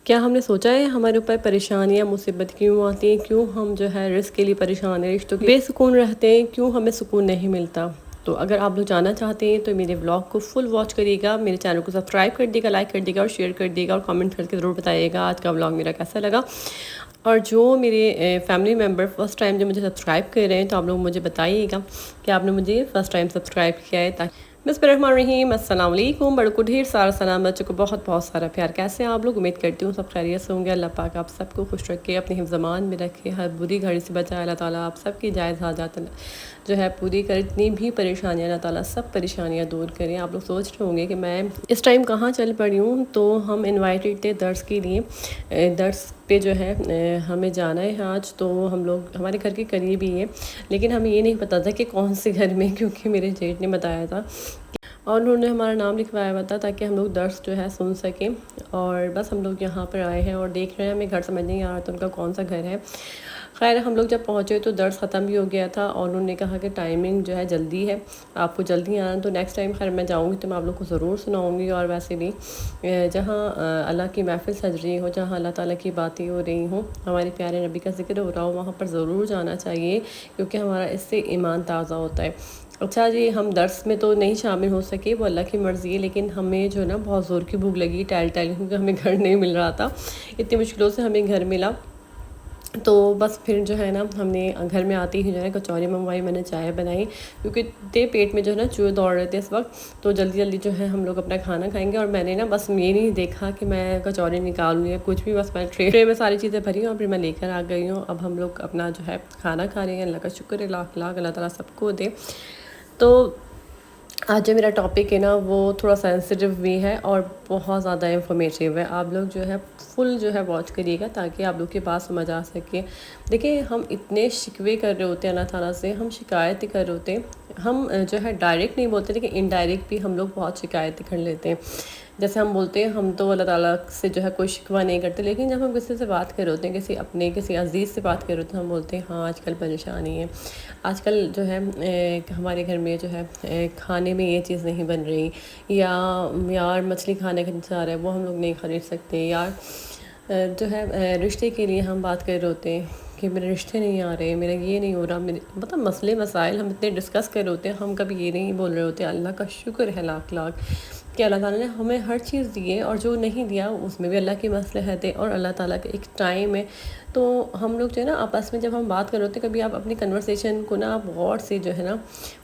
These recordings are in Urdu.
کیا ہم نے سوچا ہے ہمارے اوپر پریشانیاں مصیبت کیوں آتی ہیں، کیوں ہم جو ہے رزق کے لیے پریشان ہیں، رشتوں کے بے سکون رہتے ہیں، کیوں ہمیں سکون نہیں ملتا؟ تو اگر آپ لوگ جاننا چاہتے ہیں تو میرے ولاگ کو فل واچ کریے گا، میرے چینل کو سبسکرائب کر دیے گا، لائک کر دیے گا اور شیئر کر دیے گا اور کامنٹ کر کے ضرور بتائیے گا آج کا ولاگ میرا کیسا لگا۔ اور جو میرے فیملی ممبر فرسٹ ٹائم جو مجھے سبسکرائب کر رہے ہیں تو آپ لوگ مجھے بتائیے گا کہ آپ نے مجھے فرسٹ ٹائم سبسکرائب کیا ہے۔ تاکہ بسم اللہ الرحمن الرحیم، السلام علیکم، بڑوں کو ڈھیر سارا سلام، بچوں کو بہت بہت سارا پیار۔ کیسے ہیں آپ لوگ؟ امید کرتی ہوں سب خیریت سے ہوں گے۔ اللہ پاک آپ سب کو خوش رکھے، اپنے حفظ امان میں رکھے، ہر بری گھڑی سے بچائے اللہ تعالیٰ، آپ سب کی جائز حاجات جو ہے پوری کر، اتنی بھی پریشانیاں اللہ تعالیٰ سب پریشانیاں دور کریں۔ آپ لوگ سوچ رہے ہوں گے کہ میں اس ٹائم کہاں چل پڑی ہوں، تو ہم انوائٹیڈ تھے درس کے لیے، درس پہ جو ہے ہمیں جانا ہے آج، تو ہم لوگ ہمارے گھر کے قریب ہی ہیں، لیکن ہمیں یہ نہیں پتہ تھا کہ کون سے گھر میں، کیونکہ میرے جیٹ نے بتایا تھا اور انہوں نے ہمارا نام لکھوایا ہوا تھا تاکہ ہم لوگ درس جو ہے سن سکیں۔ اور بس ہم لوگ یہاں پر آئے ہیں اور دیکھ رہے ہیں، ہمیں گھر سمجھ نہیں آ رہا تھا ان کا کون سا گھر ہے۔ خیر ہم لوگ جب پہنچے تو درس ختم بھی ہو گیا تھا اور انہوں نے کہا کہ ٹائمنگ جو ہے جلدی ہے، آپ کو جلدی آنا، تو نیکسٹ ٹائم خیر میں جاؤں گی تو میں آپ لوگ کو ضرور سناؤں گی۔ اور ویسے بھی جہاں اللہ کی محفل سج رہی ہو، جہاں اللہ تعالیٰ کی باتیں ہو رہی ہوں، ہمارے پیارے نبی کا ذکر ہو رہا ہو، وہاں پر ضرور جانا چاہیے، کیونکہ ہمارا اس سے ایمان تازہ ہوتا ہے۔ اچھا جی، ہم درس میں تو نہیں شامل ہو سکے، وہ اللہ کی مرضی ہے، لیکن ہمیں جو ہے نا بہت زور کی بھوک لگی ٹہل کیونکہ ہمیں گھر نہیں مل رہا تھا، اتنی مشکلوں سے ہمیں گھر ملا۔ تو بس پھر جو ہے نا ہم نے گھر میں آتی ہی جو ہے کچوری منگوائی، میں نے چائے بنائی، کیونکہ پیٹ میں جو ہے نا چوہے دوڑ رہے تھے اس وقت، تو جلدی جلدی جو ہے ہم لوگ اپنا کھانا کھائیں گے۔ اور میں نے نا بس یہ نہیں دیکھا کہ میں کچوری نکالوں یا کچھ بھی، بس میں ٹرے میں ساری چیزیں بھری ہوں اور پھر میں لے کر آ گئی ہوں۔ اب ہم لوگ اپنا جو ہے کھانا کھا رہے ہیں، اللہ کا شکر ہے، لاکھ لاکھ اللہ تعالیٰ سب کو دے۔ تو آج جو میرا ٹاپک ہے نا وہ تھوڑا سینسٹیو بھی ہے اور بہت زیادہ انفارمیٹیو ہے، آپ لوگ جو ہے فل جو ہے واچ کریے گا تاکہ آپ لوگ کے پاس سمجھ آ سکے۔ دیکھیں ہم اتنے شکوے کر رہے ہوتے ہیں اللہ تعالیٰ سے، ہم شکایتیں کر رہے ہوتے ہیں، ہم جو ہے ڈائریکٹ نہیں بولتے لیکن انڈائریکٹ بھی ہم لوگ بہت شکایتیں کر لیتے ہیں۔ جیسے ہم بولتے ہیں ہم تو اللہ تعالیٰ سے جو ہے کوئی شکوہ نہیں کرتے، لیکن جب ہم کسی سے بات کر رہے ہوتے ہیں، کسی عزیز سے بات کر رہے ہوتے ہیں، ہم بولتے ہیں ہاں آج کل پریشانی ہے، آج کل جو ہے ہمارے گھر میں جو ہے کھانے میں یہ چیز نہیں بن رہی، یا یار مچھلی کھانے کا انتظار ہے وہ ہم لوگ نہیں خرید سکتے، یار جو ہے رشتے کے لیے ہم بات کر رہے ہوتے ہیں کہ میرے رشتے نہیں آ رہے، میرا یہ نہیں ہو رہا، مطلب مسئلے مسائل ہم اتنے ڈسکس کر رہے ہوتے ہیں، ہم کبھی یہ نہیں بول رہے ہوتے اللہ کا شکر ہے لاکھ لاکھ کہ اللہ تعالیٰ نے ہمیں ہر چیز دی ہے، اور جو نہیں دیا اس میں بھی اللہ کی مصلحت ہے اور اللہ تعالیٰ کا ایک ٹائم ہے۔ تو ہم لوگ جو ہے نا آپس میں جب ہم بات کر رہے ہوتے ہیں، کبھی آپ اپنی کنورسیشن کو نا آپ غور سے جو ہے نا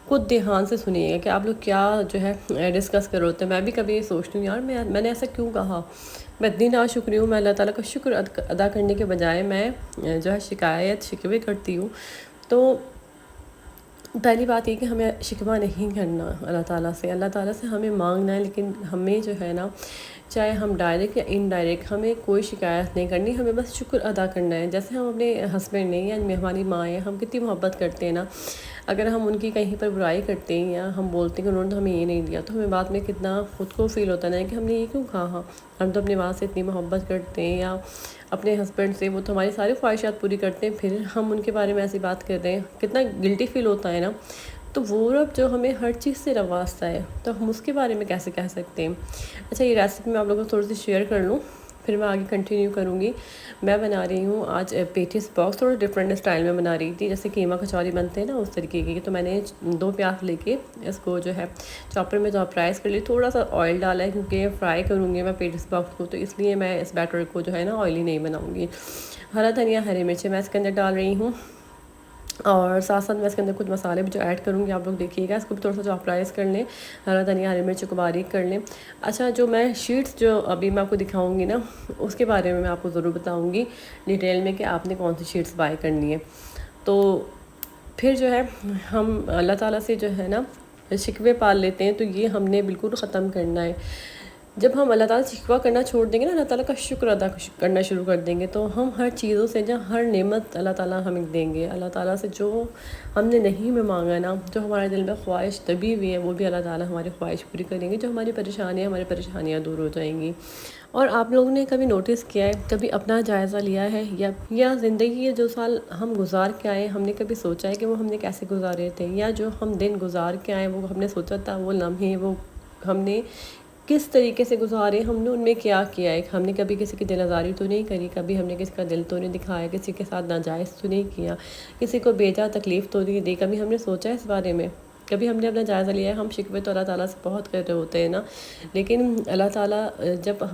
خود دھیان سے سنیے گا کہ آپ لوگ کیا جو ہے ڈسکس کر رہے ہوتے ہیں۔ میں بھی کبھی یہ سوچتی ہوں یار میں نے ایسا کیوں کہا، میں اتنی ناشکری ہوں، میں اللہ تعالیٰ کا شکر ادا کرنے کے بجائے میں جو ہے شکایت شکوے کرتی ہوں۔ تو پہلی بات یہ کہ ہمیں شکوہ نہیں کرنا اللہ تعالیٰ سے، اللہ تعالیٰ سے ہمیں مانگنا ہے، لیکن ہمیں جو ہے نا چاہے ہم ڈائریکٹ یا انڈائریکٹ ہمیں کوئی شکایت نہیں کرنی، ہمیں بس شکر ادا کرنا ہے۔ جیسے ہم اپنے ہسبینڈ نے یا ہماری ماں ہیں، ہم کتنی محبت کرتے ہیں نا، اگر ہم ان کی کہیں پر برائی کرتے ہیں یا ہم بولتے ہیں کہ انہوں نے ہمیں یہ نہیں دیا، تو ہمیں بعد میں کتنا خود کو فیل ہوتا ہے کہ ہم نے یہ کیوں کہا، ہم تو اپنی ماں سے اتنی محبت کرتے ہیں یا اپنے ہسبینڈ سے، وہ تو ہماری ساری خواہشات پوری کرتے ہیں، پھر ہم ان کے بارے میں ایسی بات کر رہے ہیں، کتنا گلٹی فیل ہوتا ہے نا۔ تو وہ رب جو ہمیں ہر چیز سے نوازتا ہے تو ہم اس کے بارے میں کیسے کہہ سکتے ہیں۔ اچھا یہ ریسیپی میں آپ لوگوں کو تھوڑی سی شیئر کر لوں، پھر میں آگے کنٹینیو کروں گی۔ میں بنا رہی ہوں آج پیٹیز باکس، تھوڑا ڈفرینٹ اسٹائل میں بنا رہی تھی، جیسے قیمہ کچوری بنتے ہیں نا اس طریقے کی۔ تو میں نے 2 پیاز لے کے اس کو جو ہے چاپر میں فرائز کر لی، تھوڑا سا آئل ڈالا ہے کیونکہ فرائی کروں گی میں پیٹیز باکس کو، تو اس لیے میں اس بیٹر کو جو ہے نا آئلی نہیں بناؤں گی۔ ہرا دھنیا، ہری مرچیں میں اس کے اندر ڈال رہی ہوں، اور ساتھ ساتھ میں اس کے اندر کچھ مسالے بھی جو ایڈ کروں گی، آپ لوگ دیکھیے گا۔ اس کو بھی تھوڑا سا جو فرائز کر لیں، ہرا دھنیا ہری مرچ کو باریک کر لیں۔ اچھا جو میں شیٹس جو ابھی میں آپ کو دکھاؤں گی نا، اس کے بارے میں آپ کو ضرور بتاؤں گی ڈیٹیل میں کہ آپ نے کون سی شیٹس بائی کرنی ہے۔ تو پھر جو ہے ہم اللہ تعالیٰ سے جو ہے نا شکوے پال لیتے ہیں، تو یہ ہم نے بالکل ختم کرنا ہے۔ جب ہم اللہ تعالیٰ سے شکوہ کرنا چھوڑ دیں گے نا، اللہ تعالیٰ کا شکر ادا کرنا شروع کر دیں گے، تو ہم ہر چیزوں سے ہر نعمت اللہ تعالیٰ ہمیں دیں گے۔ اللہ تعالیٰ سے جو ہم نے نہیں میں مانگا نا، جو ہمارے دل میں خواہش دبی ہوئی ہے، وہ بھی اللہ تعالیٰ ہماری خواہش پوری کریں گے، جو ہماری پریشانیاں دور ہو جائیں گی۔ اور آپ لوگوں نے کبھی نوٹس کیا ہے، کبھی اپنا جائزہ لیا ہے، یا زندگی کے جو سال ہم گزار کے آئے، ہم نے کبھی سوچا ہے کہ وہ ہم نے کیسے گزارے تھے، یا جو ہم دن گزار کے آئے وہ ہم نے سوچا تھا وہ لمحے وہ ہم نے کس طریقے سے گزارے، ہم نے ان میں کیا کیا ہے، ہم نے کبھی کسی کی دل آزاری تو نہیں کری، کبھی ہم نے کسی کا دل تو نہیں دکھایا، کسی کے ساتھ ناجائز تو نہیں کیا، کسی کو بیجا تکلیف تو نہیں دی، کبھی ہم نے سوچا اس بارے میں، کبھی ہم نے اپنا جائزہ لیا ہے۔ ہم شکوے تو اللہ تعالیٰ سے بہت کر رہے ہوتے ہیں نا، لیکن اللہ تعالیٰ جب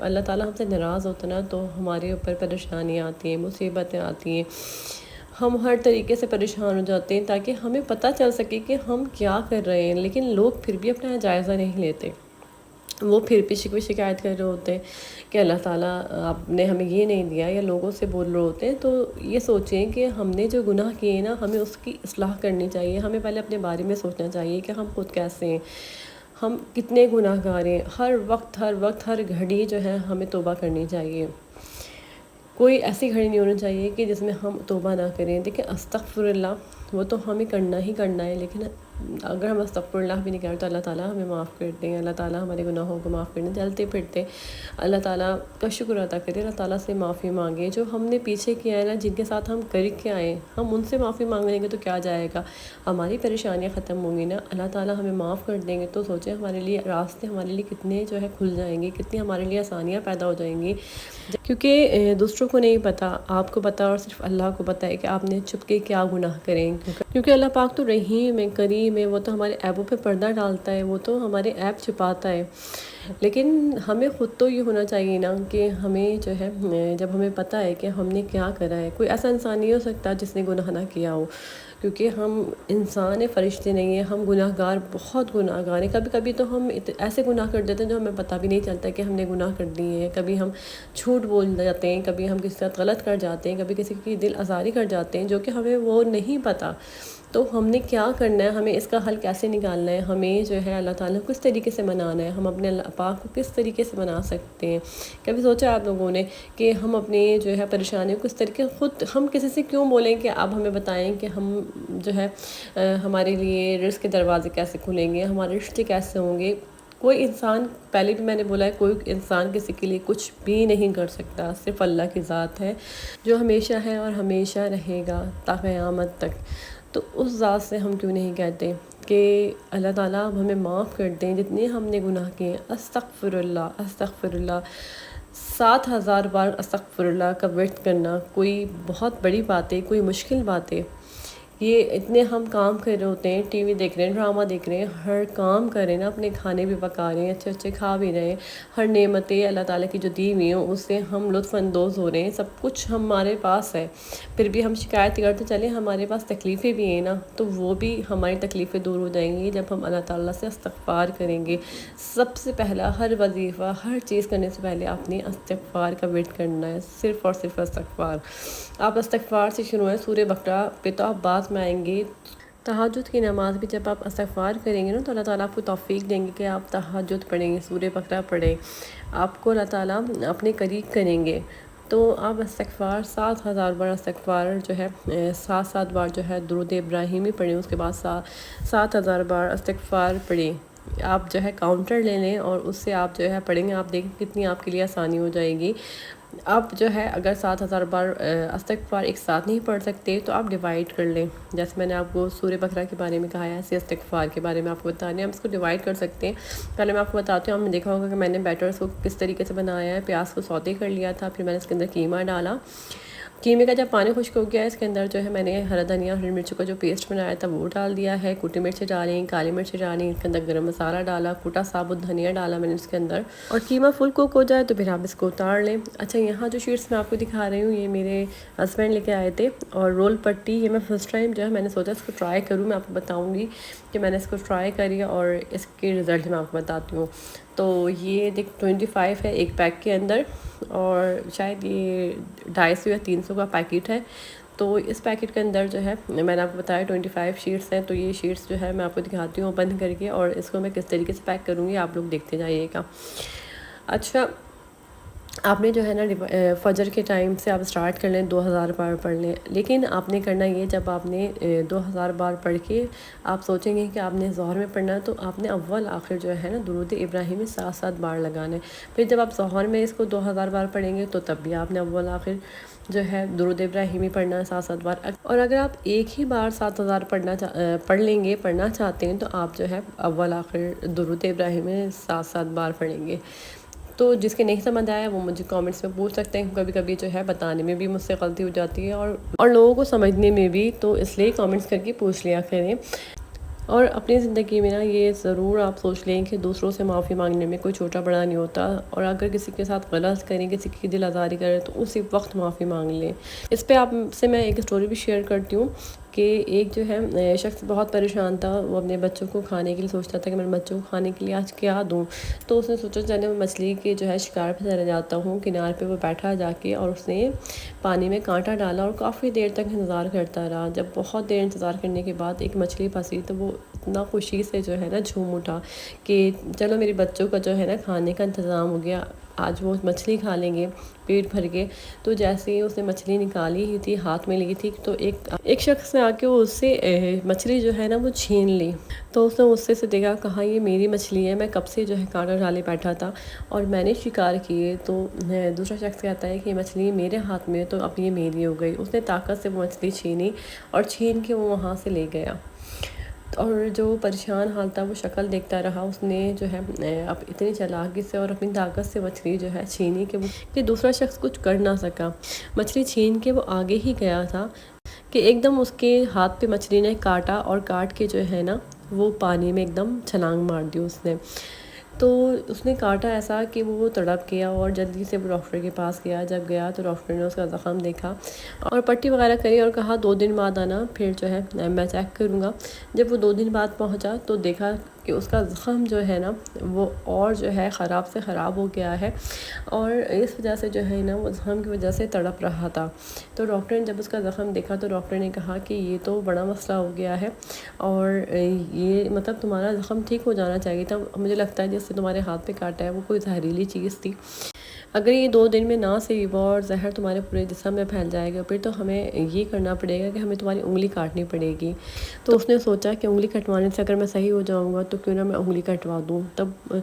اللہ تعالیٰ ہم سے ناراض ہوتا ہے نا تو ہمارے اوپر پریشانیاں آتی ہیں، مصیبتیں آتی ہیں، ہم ہر طریقے سے پریشان ہو جاتے ہیں تاکہ ہمیں پتہ چل سکے کہ ہم کیا کر رہے ہیں، لیکن لوگ پھر بھی اپنا جائزہ نہیں لیتے، وہ پھر بھی شکوے شکایت کر رہے ہوتے ہیں کہ اللہ تعالیٰ آپ نے ہمیں یہ نہیں دیا، یا لوگوں سے بول رہے ہوتے ہیں۔ تو یہ سوچیں کہ ہم نے جو گناہ کیے نا، ہمیں اس کی اصلاح کرنی چاہیے، ہمیں پہلے اپنے بارے میں سوچنا چاہیے کہ ہم خود کیسے ہیں، ہم کتنے گناہ گار ہیں۔ ہر وقت ہر گھڑی جو ہے ہمیں توبہ کرنی چاہیے، کوئی ایسی گھڑی نہیں ہونا چاہیے کہ جس میں ہم توبہ نہ کریں۔ دیکھیں استغفر اللہ وہ تو ہمیں کرنا ہی کرنا ہے، لیکن اگر ہم استغفر اللہ بھی نہیں کریں تو اللہ تعالیٰ ہمیں معاف کر دیں، اللہ تعالیٰ ہمارے گناہوں کو معاف کر دیں۔ چلتے پھرتے اللہ تعالیٰ کا شکر ادا کریں، اللہ تعالیٰ سے معافی مانگیں، جو ہم نے پیچھے کیا ہے نا، جن کے ساتھ ہم کر کے آئے ہم ان سے معافی مانگ لیں گے تو کیا جائے گا، ہماری پریشانیاں ختم ہوں گی نا، اللہ تعالیٰ ہمیں معاف کر دیں گے تو سوچیں ہمارے لیے راستے ہمارے لیے کتنے جو ہے کھل جائیں گے، کتنی ہمارے لیے آسانیاں پیدا ہو جائیں گی، کیونکہ دوسروں کو نہیں پتہ، آپ کو پتہ اور صرف اللہ کو پتہ ہے کہ آپ نے چھپ کے کیا گناہ کریں، کیونکہ اللہ پاک تو رحیم ہے، کریم ہے، وہ تو ہمارے عیبوں پہ پردہ ڈالتا ہے، وہ تو ہمارے عیب چھپاتا ہے۔ لیکن ہمیں خود تو یہ ہونا چاہیے نا کہ ہمیں جو ہے جب ہمیں پتہ ہے کہ ہم نے کیا کرا ہے، کوئی ایسا انسان نہیں ہو سکتا جس نے گناہ نہ کیا ہو، کیونکہ ہم انسان فرشتے نہیں ہیں، ہم گناہ گار، بہت گناہ گار ہیں۔ کبھی کبھی تو ہم ایسے گناہ کر دیتے ہیں جو ہمیں پتہ بھی نہیں چلتا کہ ہم نے گناہ کر دیے ہیں، کبھی ہم جھوٹ بول جاتے ہیں، کبھی ہم کسی کے ساتھ غلط کر جاتے ہیں، کبھی کسی کی دل آزاری کر جاتے ہیں جو کہ ہمیں وہ نہیں پتہ۔ تو ہم نے کیا کرنا ہے، ہمیں اس کا حل کیسے نکالنا ہے، ہمیں جو ہے اللہ تعالیٰ کو کس طریقے سے منانا ہے، ہم اپنے اللہ پاک کو کس طریقے سے منا سکتے ہیں۔ کبھی سوچا آپ لوگوں نے کہ ہم اپنی جو ہے پریشانیوں کو کس طریقے، خود ہم کسی سے کیوں بولیں کہ آپ ہمیں بتائیں کہ ہم جو ہے ہمارے لیے رزق کے دروازے کیسے کھلیں گے، ہمارے رشتے کیسے ہوں گے۔ کوئی انسان، پہلے بھی میں نے بولا ہے، کوئی انسان کسی کے لیے کچھ بھی نہیں کر سکتا، صرف اللہ کی ذات ہے جو ہمیشہ ہے اور ہمیشہ رہے گا تا قیامت تک۔ تو اس ذات سے ہم کیوں نہیں کہتے کہ اللہ تعالیٰ اب ہمیں معاف کر دیں جتنے ہم نے گناہ کیے ہیں۔ استغفر اللہ، استغفر اللہ، 7,000 بار استغفر اللہ کا ورد کرنا کوئی بہت بڑی بات ہے، کوئی مشکل بات ہے؟ یہ اتنے ہم کام کر رہے ہوتے ہیں، ٹی وی دیکھ رہے ہیں، ڈرامہ دیکھ رہے ہیں، ہر کام کر رہے ہیں نا، اپنے کھانے بھی پکا رہے ہیں، اچھے اچھے کھا بھی رہے ہیں، ہر نعمتیں اللہ تعالیٰ کی جو دی ہوئی ہیں اس سے ہم لطف اندوز ہو رہے ہیں، سب کچھ ہمارے پاس ہے، پھر بھی ہم شکایت کرتے چلیں، ہمارے پاس تکلیفیں بھی ہیں نا، تو وہ بھی ہماری تکلیفیں دور ہو جائیں گی جب ہم اللہ تعالیٰ سے استغفار کریں گے۔ سب سے پہلا ہر وظیفہ، ہر چیز کرنے سے پہلے آپ نے استغفار کا ورد کرنا ہے، صرف اور صرف استغفار۔ آپ استغفار سے شروع ہے، سورہ بقرہ پہ تو آپ بعد میں آئیں گے، تہجد کی نماز بھی جب آپ استغفار کریں گے نا تو اللہ تعالیٰ آپ کو توفیق دیں گے کہ آپ تہجد پڑھیں گے، سورہ بقرہ پڑھیں، آپ کو اللہ تعالیٰ اپنے قریب کریں گے۔ تو آپ استغفار 7,000 بار استغفار جو ہے 7 بار جو ہے درود ابراہیمی پڑھیں، اس کے بعد 7,000 بار استغفار پڑھیں۔ آپ جو ہے کاؤنٹر لے لیں اور اس سے آپ جو ہے پڑھیں گے، آپ دیکھیں کتنی آپ کے لیے آسانی ہو جائے گی۔ آپ جو ہے اگر 7,000 بار استغفار ایک ساتھ نہیں پڑھ سکتے تو آپ ڈیوائڈ کر لیں، جیسے میں نے آپ کو سورہ بقرہ کے بارے میں کہا ہے، ایسے استغفار کے بارے میں آپ کو بتا رہے ہیں، ہم اس کو ڈیوائڈ کر سکتے ہیں۔ پہلے میں آپ کو بتاتی ہوں، آپ نے دیکھا ہوگا کہ میں نے بیٹرز کو کس طریقے سے بنایا ہے، پیاز کو سوتے کر لیا تھا، پھر میں نے اس کے اندر قیمہ ڈالا، قیمے کا جب پانی خشک ہو گیا ہے اس کے اندر جو ہے میں نے ہرا دھنیا، ہری مرچ کا جو پیسٹ بنایا تھا وہ ڈال دیا ہے، کوٹی مرچیں ڈالیں، کالی مرچیں ڈالیں، اس کے اندر گرم مسالہ ڈالا، کوٹا ثابت دھنیا ڈالا میں نے اس کے اندر، اور قیمہ فل کوک ہو جائے تو پھر آپ اس کو اتار لیں۔ اچھا، یہاں جو شیٹس میں آپ کو دکھا رہی ہوں یہ میرے ہسبینڈ لے کے آئے تھے، اور رول پٹی یہ میں فرسٹ ٹائم جو ہے میں نے سوچا اس کو ٹرائی کروں، میں آپ کو بتاؤں گی کہ میں نے اس کو ٹرائی کری اور اس کے رزلٹ میں آپ کو بتاتی ہوں۔ تو یہ 25 ہے ایک پیک کے اندر، اور شاید یہ 250 یا 300 کا پیکٹ ہے، تو اس پیکٹ کے اندر جو ہے میں نے آپ کو بتایا 25 شیٹس ہیں، تو یہ شیٹس جو ہے میں آپ کو دکھاتی ہوں بند کر کے، اور اس کو میں کس طریقے سے پیک کروں گی آپ لوگ دیکھتے جائیے گا۔ اچھا، آپ نے جو ہے نا فجر کے ٹائم سے آپ سٹارٹ کر لیں 2000 بار پڑھ لیں، لیکن آپ نے کرنا یہ جب آپ نے 2000 بار پڑھ کے آپ سوچیں گے کہ آپ نے ظہر میں پڑھنا ہے تو آپ نے اول آخر جو ہے نا درود ابراہیمی 7 بار لگانا ہے۔ پھر جب آپ ظہر میں اس کو 2000 بار پڑھیں گے تو تب بھی آپ نے اول آخر جو ہے درود ابراہیمی پڑھنا ہے 7 بار۔ اور اگر آپ ایک ہی بار 7000 پڑھ لیں گے، پڑھنا چاہتے ہیں، تو آپ جو ہے اول آخر درود ابراہیمی 7 بار پڑھیں گے۔ تو جس کے نہیں سمجھ آیا وہ مجھے کامنٹس میں پوچھ سکتے ہیں، کبھی کبھی جو ہے بتانے میں بھی مجھ سے غلطی ہو جاتی ہے اور لوگوں کو سمجھنے میں بھی، تو اس لیے کامنٹس کر کے پوچھ لیا کریں۔ اور اپنی زندگی میں نا یہ ضرور آپ سوچ لیں کہ دوسروں سے معافی مانگنے میں کوئی چھوٹا بڑا نہیں ہوتا، اور اگر کسی کے ساتھ غلط کریں، کسی کی دل آزاری کریں تو اسی وقت معافی مانگ لیں۔ اس پہ آپ سے میں ایک اسٹوری بھی شیئر کرتی ہوں کہ ایک جو ہے شخص بہت پریشان تھا، وہ اپنے بچوں کو کھانے کے لیے سوچتا تھا کہ میں بچوں کو کھانے کے لیے آج کیا دوں، تو اس نے سوچا چلے میں مچھلی کے جو ہے شکار پہ چلا جاتا ہوں۔ کنار پہ وہ بیٹھا جا کے اور اس نے پانی میں کانٹا ڈالا اور کافی دیر تک انتظار کرتا رہا۔ جب بہت دیر انتظار کرنے کے بعد ایک مچھلی پھنسی تو وہ اتنا خوشی سے جو ہے نا جھوم اٹھا کہ چلو میرے بچوں کا جو ہے نا کھانے کا انتظام ہو گیا، آج وہ مچھلی کھا لیں گے پیٹ بھر کے۔ تو جیسے ہی اس نے مچھلی نکالی ہی تھی، ہاتھ میں لی تھی، تو ایک شخص نے آ کے اس سے مچھلی جو ہے نا وہ چھین لی۔ تو اس نے غصے سے دیکھا، کہا یہ میری مچھلی ہے، میں کب سے جو ہے کانٹا ڈالے بیٹھا تھا اور میں نے شکار کیے۔ تو دوسرا شخص کہتا ہے کہ یہ مچھلی میرے ہاتھ میں تو اب یہ میری ہو گئی۔ اس نے طاقت سے وہ مچھلی چھینی اور چھین کے وہ وہاں سے لے گیا۔ اور جو پریشان حال تھا وہ شکل دیکھتا رہا، اس نے جو ہے اب اتنی چالاکی سے اور اپنی طاقت سے مچھلی جو ہے چھینی کہ دوسرا شخص کچھ کر نہ سکا۔ مچھلی چھین کے وہ آگے ہی گیا تھا کہ ایک دم اس کے ہاتھ پہ مچھلی نے کاٹا اور کاٹ کے جو ہے نا وہ پانی میں ایک دم چھلانگ مار دی اس نے۔ تو اس نے کاٹا ایسا کہ وہ تڑپ گیا اور جلدی سے وہ ڈاکٹر کے پاس گیا۔ جب گیا تو ڈاکٹر نے اس کا زخم دیکھا اور پٹی وغیرہ کری اور کہا 2 دن بعد آنا، پھر جو ہے میں چیک کروں گا۔ جب وہ 2 دن بعد پہنچا تو دیکھا کہ اس کا زخم جو ہے نا وہ اور جو ہے خراب سے خراب ہو گیا ہے، اور اس وجہ سے جو ہے نا وہ زخم کی وجہ سے تڑپ رہا تھا۔ تو ڈاکٹر نے جب اس کا زخم دیکھا تو ڈاکٹر نے کہا کہ یہ تو بڑا مسئلہ ہو گیا ہے، اور یہ مطلب تمہارا زخم ٹھیک ہو جانا چاہیے تھا۔ مجھے لگتا ہے جس سے تمہارے ہاتھ پہ کاٹا ہے وہ کوئی زہریلی چیز تھی، اگر یہ 2 دن میں نہ صحیح ہوا اور زہر تمہارے پورے جسم میں پھیل جائے گا، پھر تو ہمیں یہ کرنا پڑے گا کہ ہمیں تمہاری انگلی کاٹنی پڑے گی۔ تو اس نے سوچا کہ انگلی کٹوانے سے اگر میں صحیح ہو جاؤں گا تو کیوں نہ میں انگلی کٹوا دوں۔ تب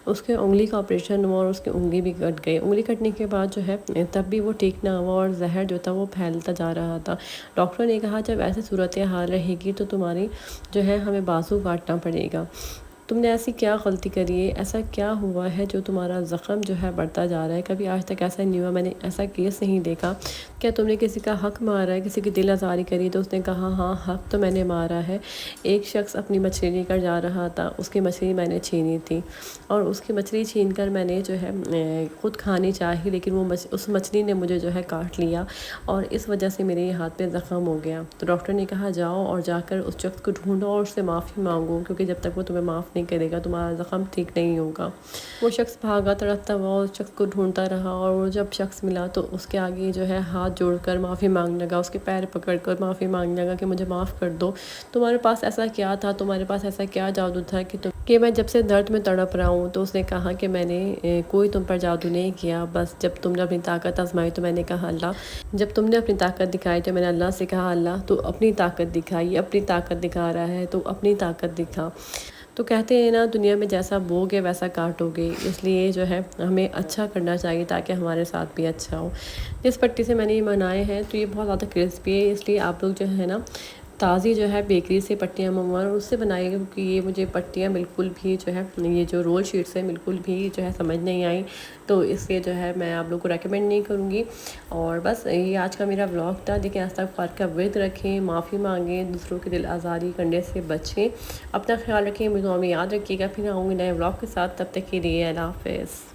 اس کے انگلی کا آپریشن ہوا اور اس کی انگلی بھی کٹ گئی۔ انگلی کٹنے کے بعد جو ہے تب بھی وہ ٹھیک نہ ہوا اور زہر جو تھا وہ پھیلتا جا رہا تھا۔ ڈاکٹر نے کہا جب ایسی صورتحال رہے گی تو تمہاری جو ہے ہمیں بازو کاٹنا پڑے گا۔ تم نے ایسی کیا غلطی کری ہے، ایسا کیا ہوا ہے جو تمہارا زخم جو ہے بڑھتا جا رہا ہے؟ کبھی آج تک ایسا نہیں ہوا، میں نے ایسا کیس نہیں دیکھا۔ کیا تم نے کسی کا حق مارا ہے، کسی کی دل آزاری کری؟ تو اس نے کہا ہاں، حق تو میں نے مارا ہے۔ ایک شخص اپنی مچھلی لے کر جا رہا تھا، اس کی مچھلی میں نے چھینی تھی اور اس کی مچھلی چھین کر میں نے جو ہے خود کھانی چاہی، لیکن وہ اس مچھلی نے مجھے جو ہے کاٹ لیا اور اس وجہ سے میرے ہاتھ پہ زخم ہو گیا۔ تو ڈاکٹر نے کہا جاؤ اور جا کر اس شخص کو ڈھونڈو اور اس سے معافی مانگو، کیونکہ جب تک وہ تمہیں معاف نہیں کرے گا تمہارا زخم ٹھیک نہیں ہوگا۔ وہ شخص بھاگا تڑپتا ہوا اس شخص کو ڈھونڈتا رہا، اور وہ جب شخص ملا تو اس کے آگے جو ہے ہاتھ جوڑ کر معافی مانگنے لگا، اس کے پیر پکڑ کر معافی مانگنے لگا کہ مجھے معاف کر دو، تمہارے پاس ایسا کیا تھا، تمہارے پاس ایسا کیا جادو تھا کہ میں جب سے درد میں تڑپ رہا ہوں۔ تو اس نے کہا کہ میں نے کوئی تم پر جادو نہیں کیا، بس جب تم نے اپنی طاقت آزمائی تو میں نے کہا اللہ، جب تم نے اپنی طاقت دکھائی تو میں نے اللہ سے کہا اللہ تو اپنی طاقت دکھائی، اپنی طاقت دکھا رہا ہے تو اپنی طاقت دکھا۔ تو کہتے ہیں نا دنیا میں جیسا بوگے ویسا کاٹوگے، اس لیے جو ہے ہمیں اچھا کرنا چاہیے تاکہ ہمارے ساتھ بھی اچھا ہو۔ جس پٹی سے میں نے یہ بنائے ہیں تو یہ بہت زیادہ کرسپی ہے، اس لیے آپ لوگ جو ہے نا تازی جو ہے بیکری سے پٹیاں منگوائیں اور اس سے بنائیے گا، کیونکہ یہ مجھے پٹیاں بالکل بھی جو ہے یہ جو رول شیٹس ہیں بالکل بھی جو ہے سمجھ نہیں آئیں، تو اس لیے جو ہے میں آپ لوگ کو ریکمینڈ نہیں کروں گی۔ اور بس یہ آج کا میرا ولاگ تھا۔ دیکھیں استغفار کا ورد رکھیں، معافی مانگیں، دوسروں کی دل آزاری کرنے سے بچیں، اپنا خیال رکھیں، دعا میں یاد رکھیے گا۔ پھر آؤں گی نئے ولاگ کے ساتھ، تب تک کے لیے اللہ حافظ۔